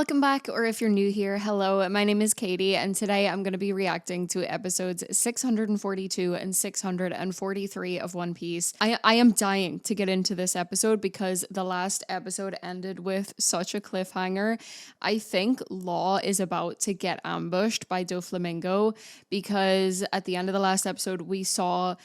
Welcome back, or if you're new here, hello, my name is Katie, and today I'm going to be reacting to episodes 642 and 643 of One Piece. I am dying to get into this episode because the last episode ended with such a cliffhanger. I think Law is about to get ambushed by Doflamingo because at the end of the last episode, we saw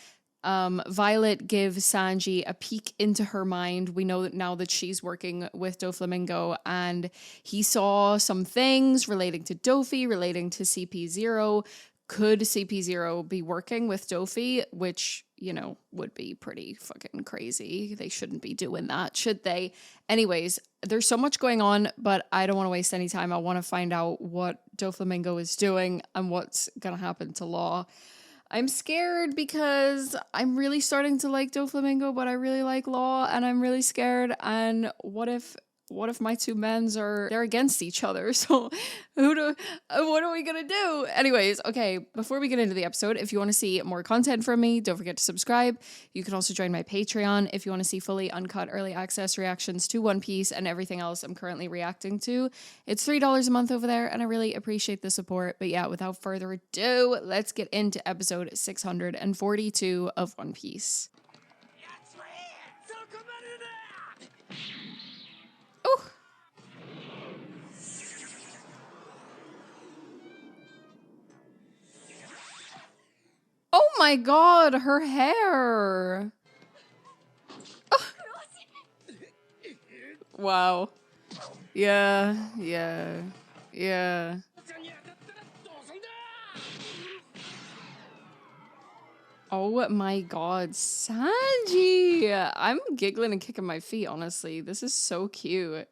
Violet gives Sanji a peek into her mind. We know that now that she's working with Doflamingo, and he saw some things relating to Dofi, relating to CP0. Could CP0 be working with Dofi? Which, you know, would be pretty fucking crazy. They shouldn't be doing that, should they? Anyways, there's so much going on, but I don't want to waste any time. I want to find out what Doflamingo is doing and what's gonna happen to Law. I'm scared because I'm really starting to like Doflamingo, but I really like Law, and I'm really scared. And what if my two men's they're against each other? So what are we gonna do? Anyways, okay, before we get into the episode, if you want to see more content from me, don't forget to subscribe. You can also join my Patreon if you want to see fully uncut early access reactions to One Piece and everything else I'm currently reacting to. It's $3 a month over there, and I really appreciate the support. But yeah, without further ado, let's get into episode 642 of One Piece. Oh! Oh my god, her hair! Oh. Wow. Yeah. Oh my god, Sanji! I'm giggling and kicking my feet, honestly. This is so cute.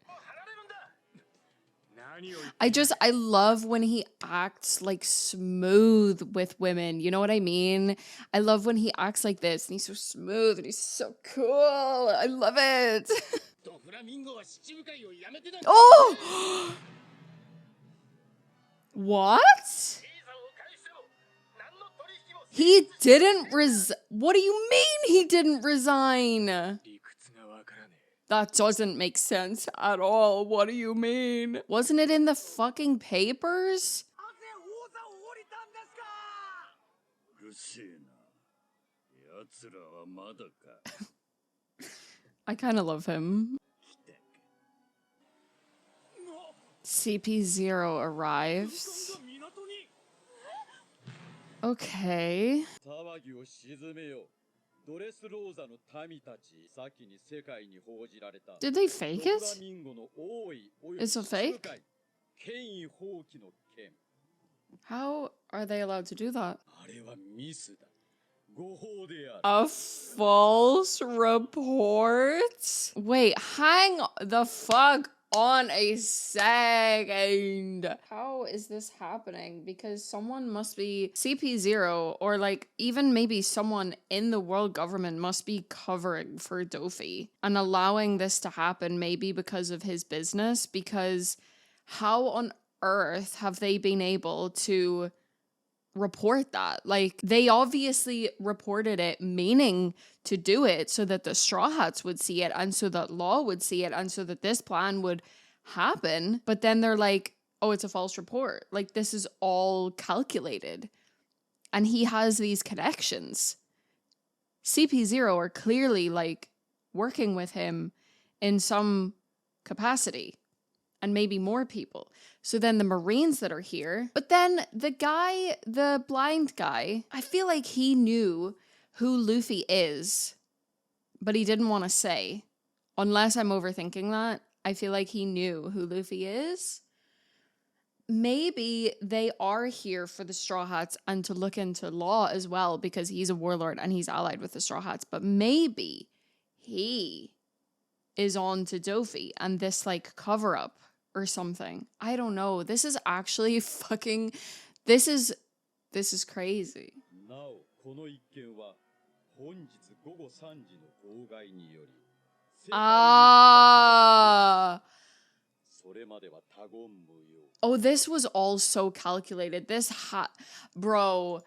I love when he acts like smooth with women. You know what I mean? I love when he acts like this and he's so smooth and he's so cool. I love it. Oh! What? He didn't What do you mean he didn't resign? That doesn't make sense at all. What do you mean? Wasn't it in the fucking papers? I kind of love him. CP0 arrives. Okay. Did they fake it? It's a fake? How are they allowed to do that? A false report? Wait, hang the fuck on a second. How is this happening? Because someone must be CP0, or like even maybe someone in the world government must be covering for Dofi and allowing this to happen, maybe because of his business. Because how on earth have they been able to report that? Like, they obviously reported it meaning to do it so that the Straw Hats would see it, and so that Law would see it, and so that this plan would happen. But then they're like, oh, it's a false report. Like, this is all calculated. And he has these connections. CP0 are clearly like working with him in some capacity. And maybe more people. So then the Marines that are here. But then the guy, the blind guy, I feel like he knew who Luffy is, but he didn't want to say. Unless I'm overthinking that. I feel like he knew who Luffy is. Maybe they are here for the Straw Hats and to look into Law as well, because he's a warlord and he's allied with the Straw Hats. But maybe he is on to Dofi and this like cover up or something. I don't know. This is actually fucking, this is crazy. Ah. Oh, this was all so calculated. Bro,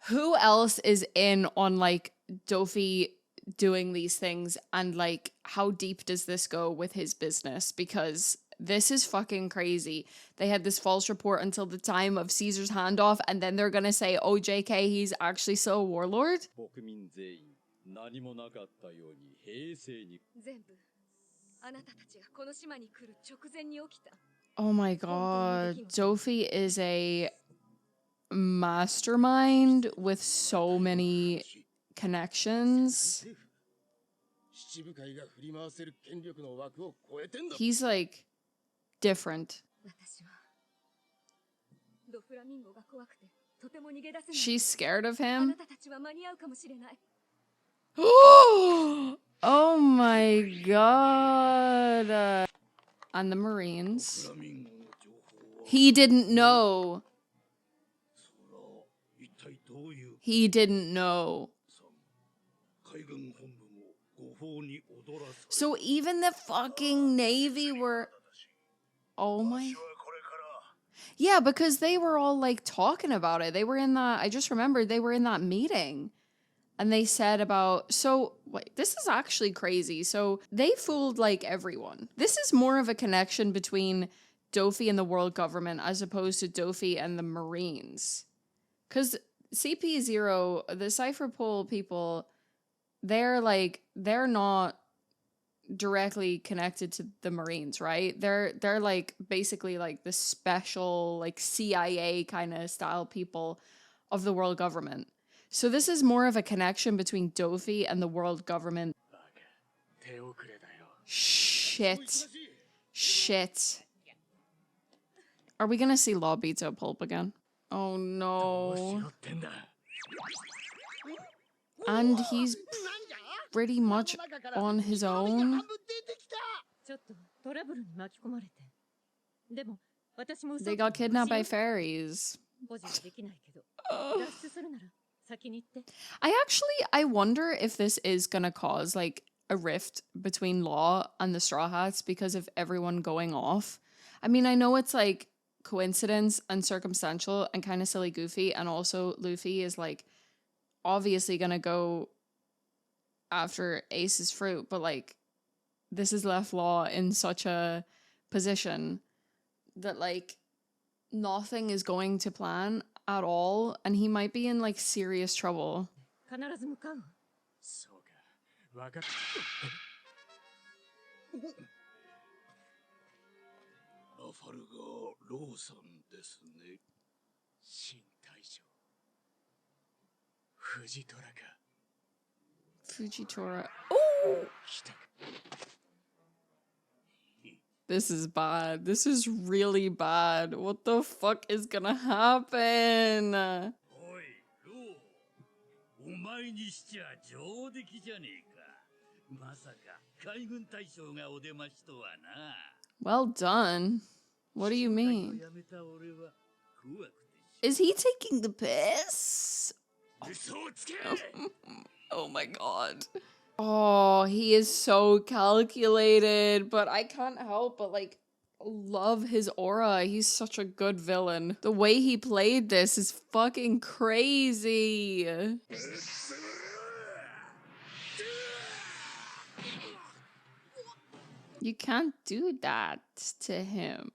who else is in on like Dofi doing these things, and like how deep does this go with his business? Because this is fucking crazy. They had this false report until the time of Caesar's handoff, and then they're gonna say, oh, JK, he's actually still a warlord? Oh my god. Dofi is a mastermind with so many connections. He's like different. She's scared of him. Oh my god. And the Marines. He didn't know. He didn't know. So even the fucking Navy were... Oh my... Yeah, because they were all like talking about it. They were in that... I just remembered they were in that meeting. And they said about... So, wait, this is actually crazy. So they fooled like everyone. This is more of a connection between Dofi and the world government as opposed to Dofi and the Marines. Because CP0, the Cypher Pole people, they're not directly connected to the Marines, right? They're like basically like the special like CIA kind of style people of the world government. So this is more of a connection between Dofi and the world government. Shit. Are we gonna see Law beats out Pulp again? Oh no. And he's pretty much on his own. They got kidnapped by fairies. I wonder if this is gonna cause like a rift between Law and the Straw Hats because of everyone going off. I mean, I know it's like coincidence and circumstantial and kind of silly goofy, and also Luffy is like obviously gonna go after Ace's fruit, but like this has left Law in such a position that like nothing is going to plan at all, and he might be in like serious trouble. Fujitora. Oh! This is bad. This is really bad. What the fuck is gonna happen? Well done. What do you mean? Is he taking the piss? Oh my god. Oh, he is so calculated, but I can't help but like love his aura. He's such a good villain. The way he played this is fucking crazy. You can't do that to him.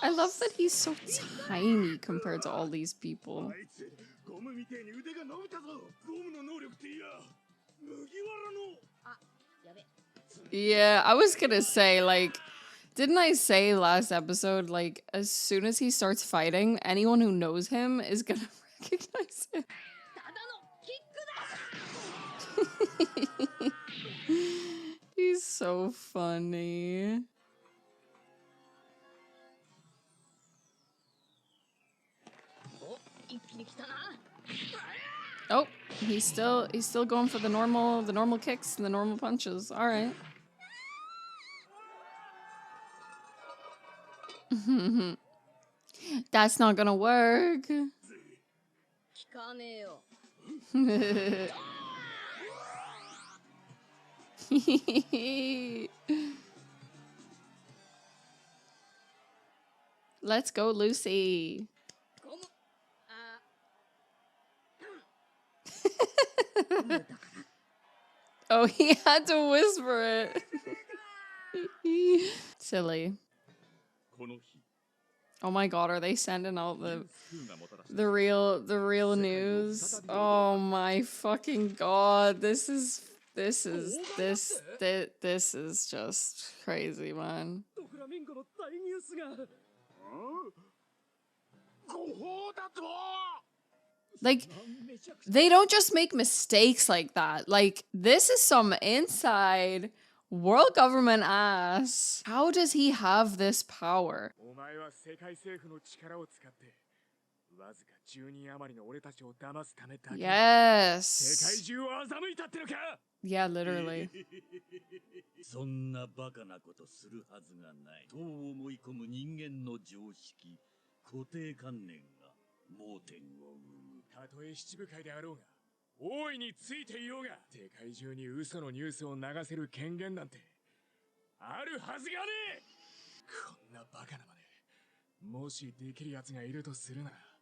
I love that he's so tiny compared to all these people. Yeah, I was gonna say, like, didn't I say last episode, like, as soon as he starts fighting, anyone who knows him is gonna recognize him. He's so funny. Oh, he's still going for the normal kicks and the normal punches. All right. That's not gonna work. Let's go, Lucy. Oh, he had to whisper it. Silly. Oh my god, are they sending out the real news? Oh my fucking god. This is just crazy, man. Like, they don't just make mistakes like that. Like, this is some inside world government ass. How does he have this power? Yes. Yeah, literally.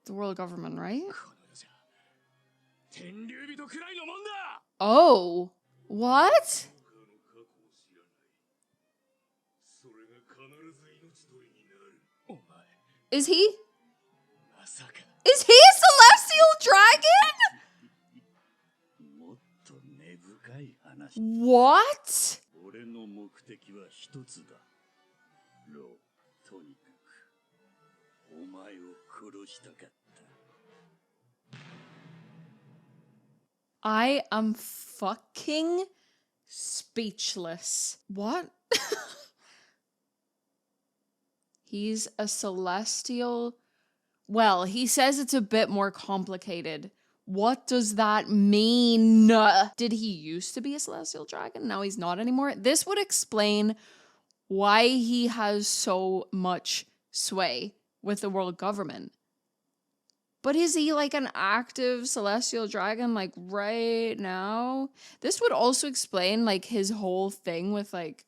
The world government, right? Oh, what? Is he? Is he a celestial dragon? What? I am fucking speechless. What? He's a celestial. Well, he says it's a bit more complicated. What does that mean? Did he used to be a celestial dragon? Now he's not anymore. This would explain why he has so much sway with the world government. But is he like an active celestial dragon like right now? This would also explain like his whole thing with like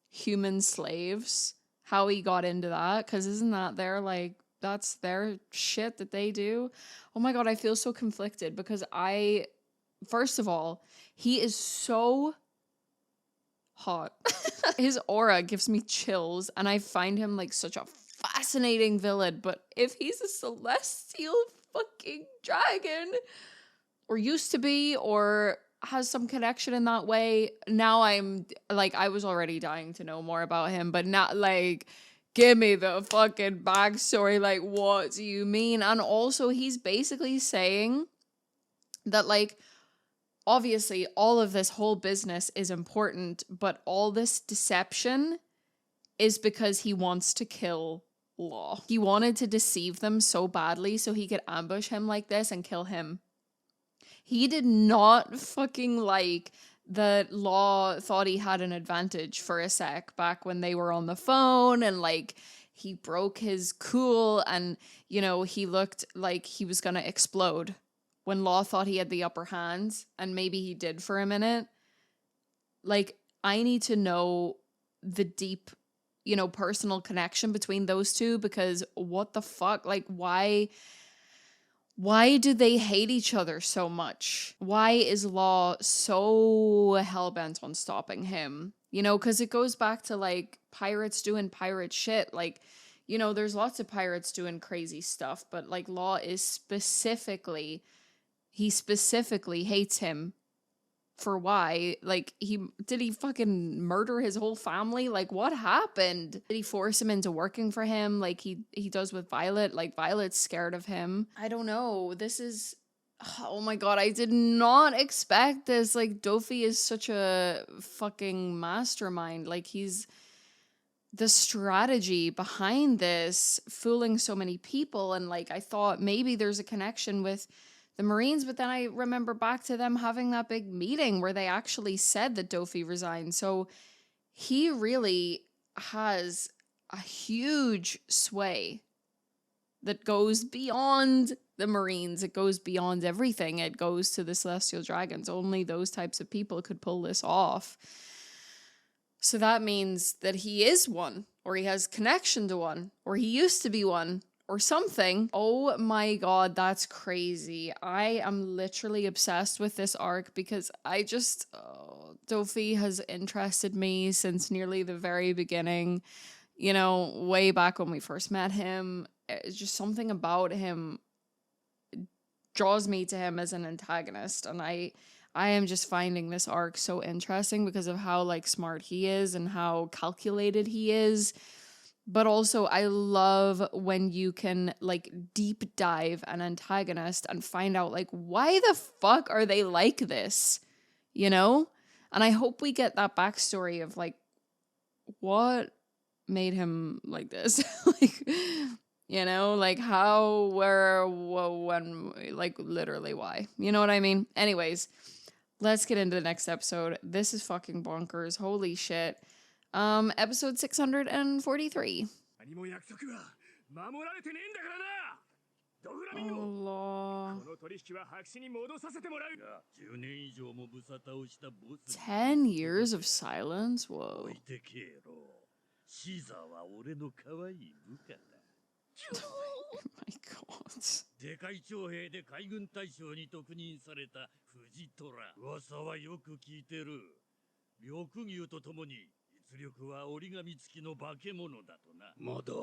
human slaves, how he got into that, because isn't that their like, that's their shit that they do? Oh my god, I feel so conflicted because first of all, he is so hot. His aura gives me chills and I find him like such a fascinating villain, but if he's a celestial fucking dragon, or used to be, or has some connection in that way, now I'm like, I was already dying to know more about him, but not like, give me the fucking backstory, like what do you mean? And also he's basically saying that like, obviously all of this whole business is important, but all this deception is because he wants to kill Law. He wanted to deceive them so badly so he could ambush him like this and kill him. He did not fucking like that Law thought he had an advantage for a sec back when they were on the phone, and like he broke his cool and, you know, he looked like he was gonna explode when Law thought he had the upper hand, and maybe he did for a minute. Like, I need to know the deep, you know, personal connection between those two, because what the fuck, like why do they hate each other so much? Why is Law so hell-bent on stopping him? You know, because it goes back to like pirates doing pirate shit. Like, you know, there's lots of pirates doing crazy stuff, but like Law is specifically hates him. For why? Like, did he fucking murder his whole family? Like, what happened? Did he force him into working for him like he does with Violet? Like, Violet's scared of him. I don't know. This is, oh my god, I did not expect this. Like, Dofi is such a fucking mastermind. Like, he's the strategy behind this, fooling so many people. And like, I thought maybe there's a connection with the Marines, but then I remember back to them having that big meeting where they actually said that Dofi resigned. So he really has a huge sway that goes beyond the Marines. It goes beyond everything. It goes to the Celestial Dragons. Only those types of people could pull this off. So that means that he is one, or he has connection to one, or he used to be one, or something. Oh my god, that's crazy. I am literally obsessed with this arc because I just, Dofi has interested me since nearly the very beginning. You know, way back when we first met him. It's just something about him draws me to him as an antagonist, and I am just finding this arc so interesting because of how like smart he is and how calculated he is. But also I love when you can like deep dive an antagonist and find out like why the fuck are they like this, you know? And I hope we get that backstory of like what made him like this. Like, you know, like how, where, when, like literally why. You know what I mean? Anyways, let's get into the next episode. This is fucking bonkers. Holy shit. Episode 643. Allah. 10 years of silence? Whoa. Oh my god. でかい徴兵で海軍大将に特任された藤虎。噂はよく聞いてる。緑牛とともに実力は折り紙付きの化け物だとな。まだ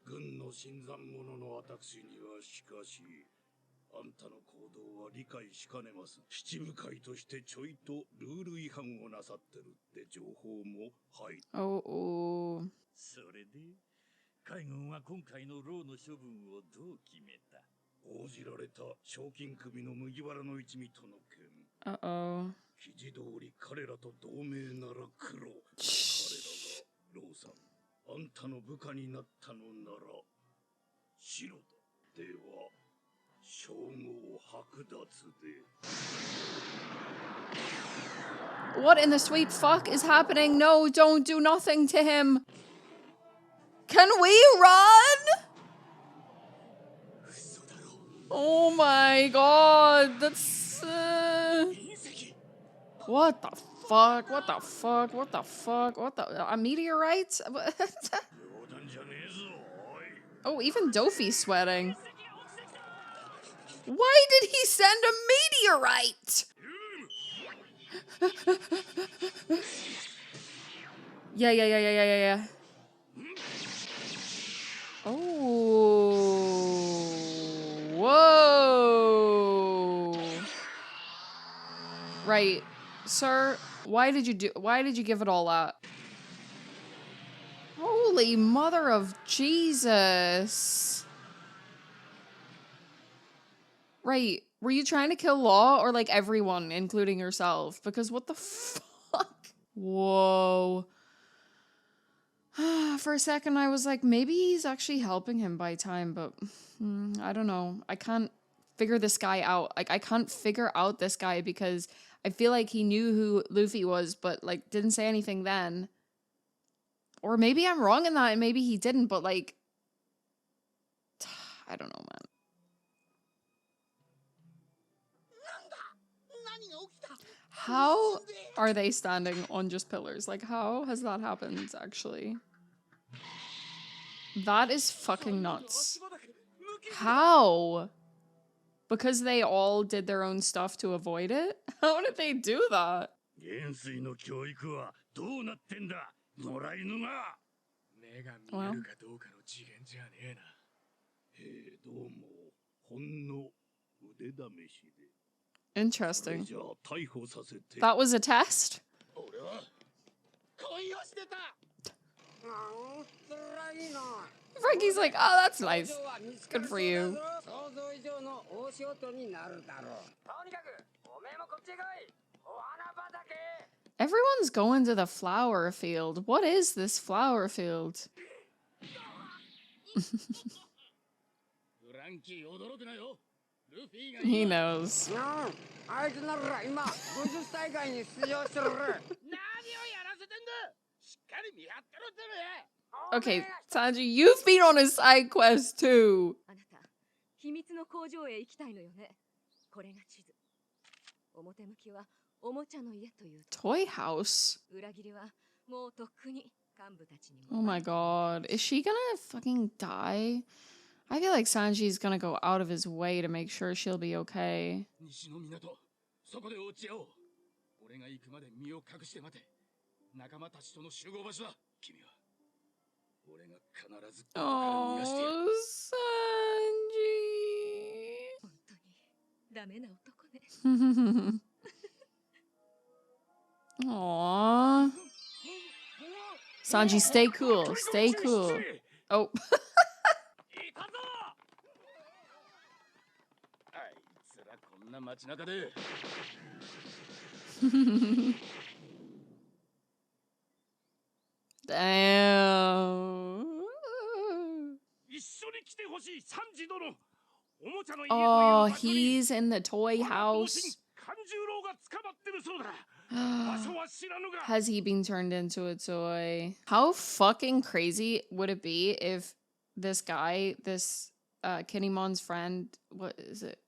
軍の新参者の私にはしかし、あんたの行動は理解しかねます。七部会としてちょいとルール違反をなさってるって情報も入る。Oh, oh. それで海軍は今回の牢の処分をどう決めた？報じられた賞金首の麦わらの一味との件。Uh-oh. 記事通り彼らと同盟なら苦労。彼らが牢さん、あんたの部下になったのなら白だ。では称号剥奪で。What in the sweet fuck is happening? No, don't do nothing to him. Can we run? Oh my god, that's... What the fuck? What the fuck? What the fuck? What the... A meteorite? Oh, even Dofi's sweating. Why did he send a meteorite? Yeah. Oh. Whoa. Right. Sir, why did you give it all up? Holy mother of Jesus. Right. Were you trying to kill Law or like everyone, including yourself? Because what the fuck? Whoa. For a second, I was like, maybe he's actually helping him by time, but I don't know. I can't figure this guy out. Like, I can't figure out this guy because I feel like he knew who Luffy was, but like didn't say anything then. Or maybe I'm wrong in that, and maybe he didn't, but like, I don't know, man. How are they standing on just pillars? Like, how has that happened, actually? That is fucking nuts. How? Because they all did their own stuff to avoid it? How did they do that? Well. Interesting. That was a test? Frankie's like, oh, that's nice. Good for you. Everyone's going to the flower field. What is this flower field? He knows. Okay, Sanji, you've been on a side quest too. Toy house? Oh my god. Is she gonna fucking die? I feel like Sanji's gonna go out of his way to make sure she'll be okay. 西の港、そこで落ち合おう。俺が行くまで身を隠して待て。仲間たちとの集合場所だ。君は。俺が必ずここから逃がしてやる。Oh, Sanji. 本当にダメな男ね。Aww. Sanji, stay cool. Stay cool. Oh. いたぞ。あいつらこんな街中で。Damn. 一緒に来てほしいサンジ殿。おもちゃの家という Oh, 場所に he's in the toy 我が同 house. 心勘十郎が捕まってるそうだ。場所は知らぬが。 Has he been turned into a toy? How fucking crazy would it be if this guy, this Kinemon's friend, what is it?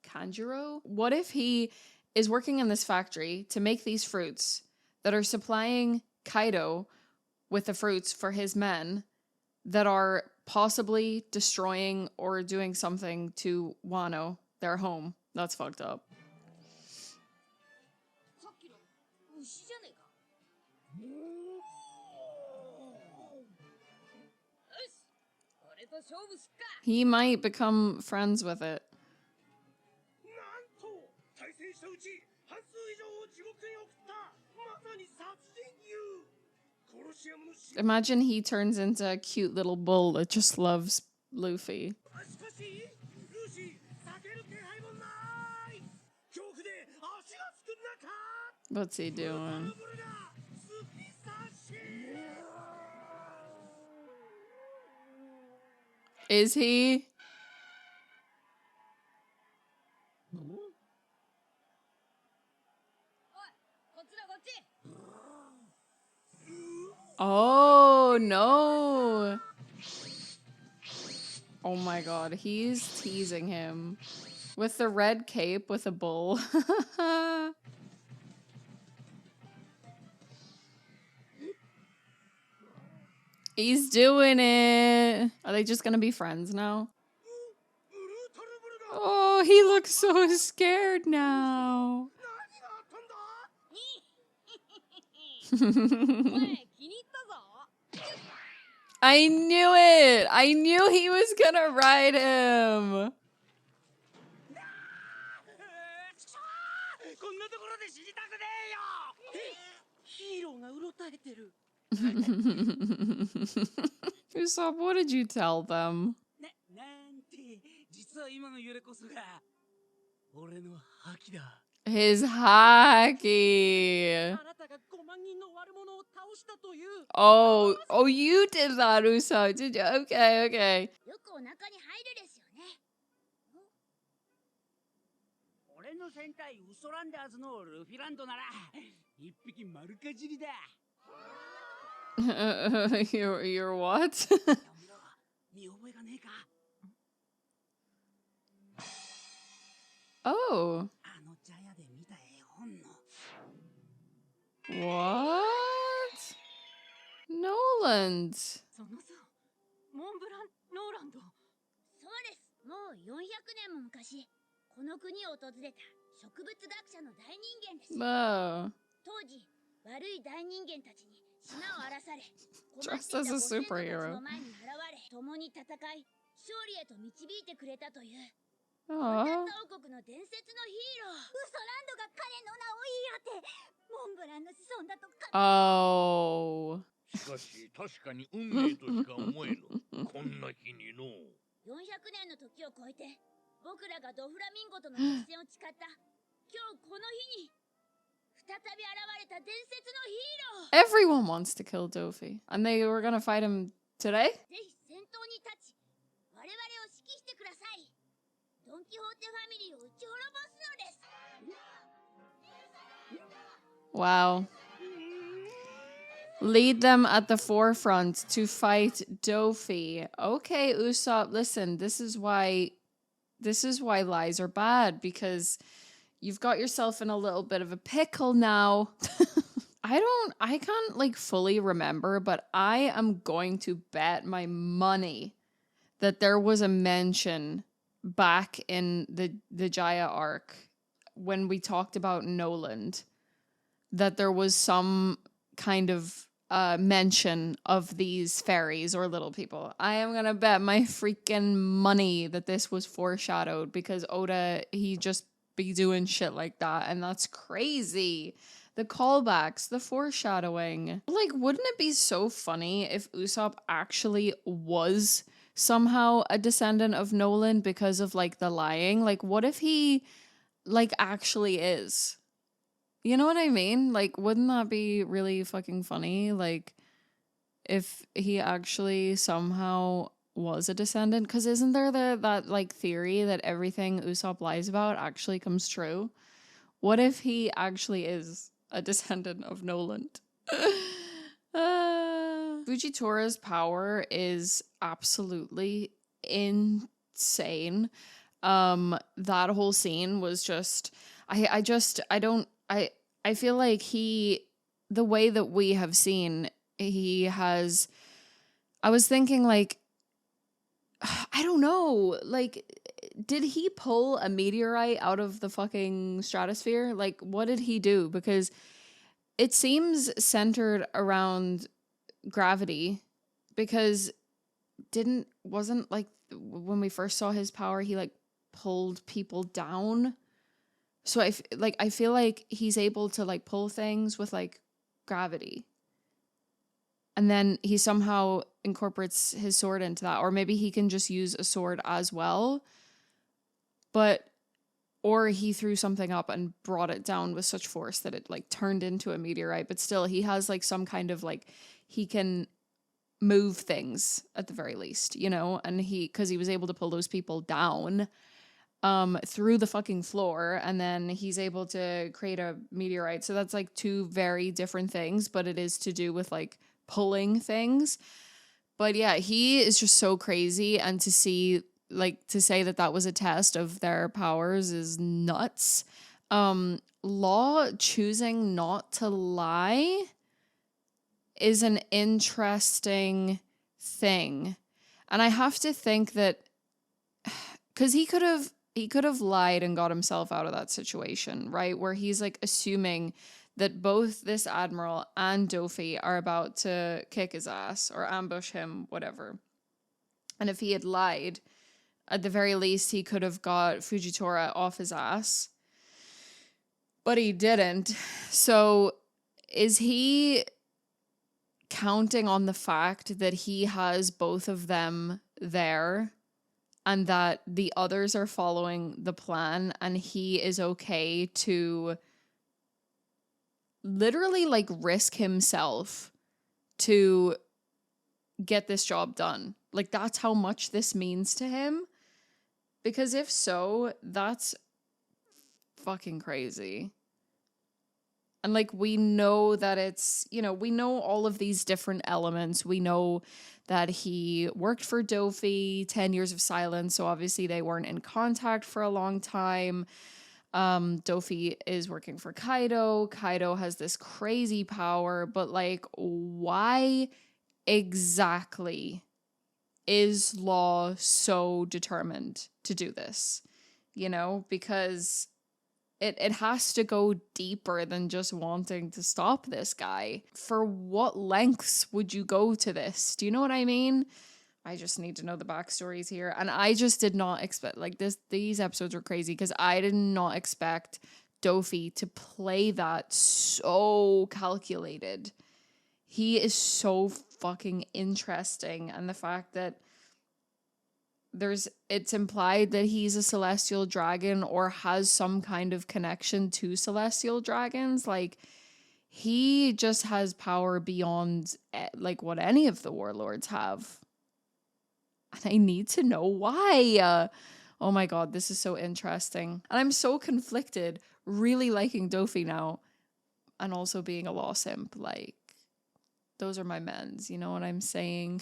Kanjuro? What if he is working in this factory to make these fruits that are supplying Kaido with the fruits for his men that are possibly destroying or doing something to Wano, their home? That's fucked up. さっきの牛じゃねえか。よし、俺と勝負すっか。 He might become friends with it. なんと対戦したうち半数以上を地獄に送ったまさに殺人牛。殺し屋の死。 Imagine he turns into a cute little bull that just loves Luffy. しかしルーシー避ける気配もない。恐怖で足がつく中。 What's he doing? ブルが突き刺し。 Is he? おい、こっちだこっち。 Oh, no. Oh my god, he's teasing him. With the red cape with a bull. He's doing it. Are they just gonna be friends now? ブルータルブルが Oh, he looks so scared now. 何があったんだ。 おい、気に入ったぞ。 I knew it. I knew he was gonna ride him. こんなところで死にたくねえよ。ヒーローがうろたえてる。 Usopp, what did you tell them? なんて実は今の揺れこそが俺の覇気だ。 His haki. あなたが5万人の悪者を倒したという。 Oh, you did that, Usopp, did you? Okay, okay. よくお腹に入るですよね。俺の戦隊ウソランダーズのルフィランドなら一匹丸かじりだ。 You're what? 見覚えがねえか。 Oh, あの茶屋で見た絵本の。 what? Noland. そのさ、モンブラン・ノーランド。そうです。もう400年も昔、この国を訪れた植物学者の大人間です。 Oh. 当時、悪い大人間たちに島を荒らされ、 Dressed as a superhero. の前に現れ、共に戦い、勝利へと導いてくれたという。 Aw. ダッタ王国の伝説のヒーロー。ウソランドが彼の名を言い当て、モンブランの子孫だとか。 Oh. しかし確かに運命としか思えぬ。こんな日にの。 400年の時を超えて、僕らがドフラミンゴとの決戦を誓った。今日この日に、再び現れた伝説のヒーロー。 Everyone wants to kill Dofi. And they were gonna fight him today? ぜひ戦闘に立ち、我々を指揮してください。ドン・キホーテファミリーを打ち滅ぼすのです。 Wow. Lead them at the forefront to fight Dofi. Okay, Usopp, listen, this is why lies are bad, because you've got yourself in a little bit of a pickle now. I can't like fully remember, but I am going to bet my money that there was a mention back in the Jaya arc when we talked about Noland, that there was some kind of mention of these fairies or little people. I am gonna bet my freaking money that this was foreshadowed, because Oda, he just be doing shit like that, and that's crazy. The callbacks, the foreshadowing. Like, wouldn't it be so funny if Usopp actually was somehow a descendant of Nolan because of like the lying? Like, what if he like actually is? You know what I mean? Like, wouldn't that be really fucking funny? Like, if he actually somehow was a descendant? Because isn't there that like theory that everything Usopp lies about actually comes true? What if he actually is a descendant of Noland? Fujitora's power is absolutely insane. That whole scene was just, I feel like the way that we have seen, I was thinking like, I don't know, like, did he pull a meteorite out of the fucking stratosphere? Like, what did he do? Because it seems centered around gravity, because wasn't like when we first saw his power, he like pulled people down. So I feel like he's able to like pull things with like gravity. And then he somehow incorporates his sword into that. Or maybe he can just use a sword as well. Or he threw something up and brought it down with such force that it like turned into a meteorite. But still, he has like some kind of like, he can move things at the very least, you know? And because he was able to pull those people down through the fucking floor, and then he's able to create a meteorite. So that's like two very different things, but it is to do with like pulling things. But yeah, he is just so crazy, and to say that was a test of their powers is nuts. Law choosing not to lie is an interesting thing. And I have to think that, because he could have lied and got himself out of that situation, right? Where he's like assuming that both this admiral and Dofi are about to kick his ass or ambush him, whatever. And if he had lied, at the very least, he could have got Fujitora off his ass. But he didn't. So is he counting on the fact that he has both of them there, and that the others are following the plan, and he is okay to literally like risk himself to get this job done? Like, that's how much this means to him? Because if so, that's fucking crazy. And like, we know that it's, you know, we know all of these different elements. We know that he worked for Dofi, 10 years of silence, so obviously they weren't in contact for a long time. Dofi is working for Kaido. Kaido has this crazy power, but like, why exactly is Law so determined to do this? You know, because it has to go deeper than just wanting to stop this guy. For what lengths would you go to this? Do you know what I mean? I just need to know the backstories here. And I just did not expect, like, these episodes were crazy because I did not expect Dofi to play that so calculated. He is so fucking interesting. And the fact that it's implied that he's a celestial dragon or has some kind of connection to celestial dragons. Like, he just has power beyond like what any of the warlords have. And I need to know why. Oh my god, this is so interesting. And I'm so conflicted, really liking Dofi now, and also being a Law simp. Like, those are my men's, you know what I'm saying?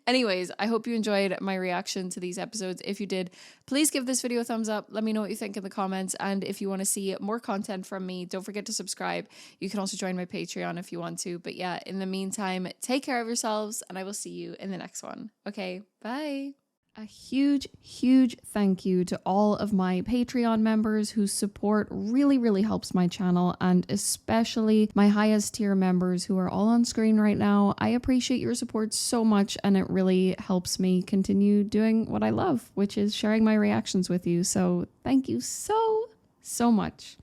Anyways, I hope you enjoyed my reaction to these episodes. If you did, please give this video a thumbs up. Let me know what you think in the comments. And if you want to see more content from me, don't forget to subscribe. You can also join my Patreon if you want to. But yeah, in the meantime, take care of yourselves, and I will see you in the next one. Okay, bye. A huge, huge thank you to all of my Patreon members whose support really, really helps my channel, and especially my highest tier members who are all on screen right now. I appreciate your support so much, and it really helps me continue doing what I love, which is sharing my reactions with you. So thank you so much.